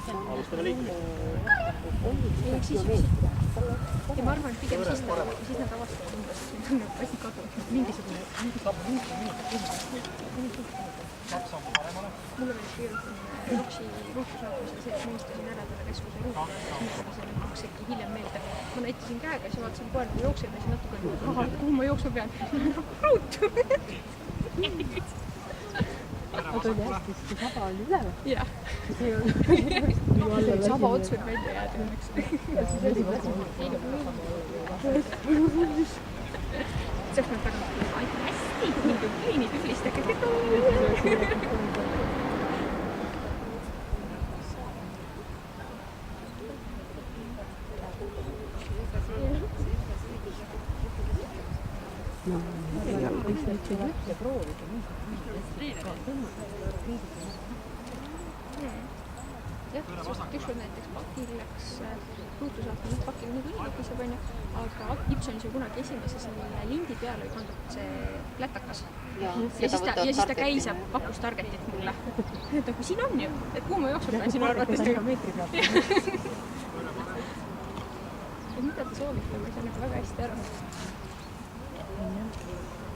Alustame liikumist. Ja ma arvan, et pigem siis nad avastavad umbes, et need on nagu asi kadunud. Mingisugune. Mulle veel kirjutan Roksi ruutusaatmisel see, et ma istusin ära talle keskuse ruutu. Siis ma hakkasingi hiljem meelde. Ma näitasin käega, siis vaatasin koer, kui jookseb ja siis natuke kuhu ma jooksma pean. Ruutu! Aga oli hästi, see saba oli üleval. Jah. See saba ots võib välja jääda õnneks. Sest nad väga aitab hästi, mingi kliini tühlistage. No, võiks neid ja proovida. Jah, sest ükskord näiteks pakil läks ruutu saatma, nüüd pakil niikuinii lukiseb, onju, aga Gibsonis ju kunagi esimese selle lindi peale ei pandud see lätakas. Ja siis ta käis ja pakkus targetit mulle. Et aga siin on ju, et kuhu ma jooksma pean sinu arvates? Meetri peab. Mida ta soovitab, ma ei saa nagu väga hästi aru.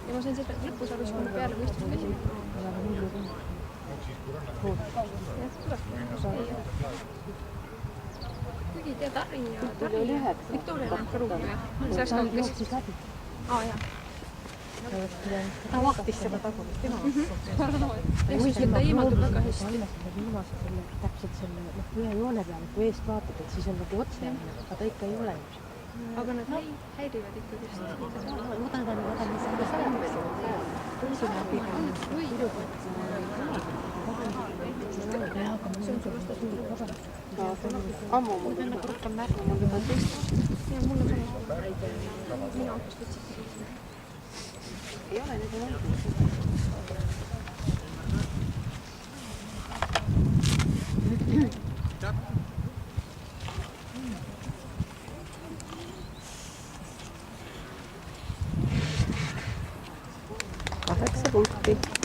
Ja ma sain seda lõpus aru, kui ma peale võistlust käisin. Jah, tulebki. Kuigi tea Tarri ja Victoria läinud ka ruumi või? Sellest kaugis? Jah. Ta vahtis seda tagumist tema vastu. Ja siis ta eemaldub väga hästi. Täpselt selle ühe joone peale, kui eest vaatad, et siis on nagu otse, aga ta ikka ei ole. Aga nad häirivad ikkagi just. Võtan seda saamaks. Tõsina pigem. Ammu mul on rohkem märgu, mul juba tõsta. Ja mul on sama. Mina hakkas võtsid. Ei ole, need on olnud. 8 punkti.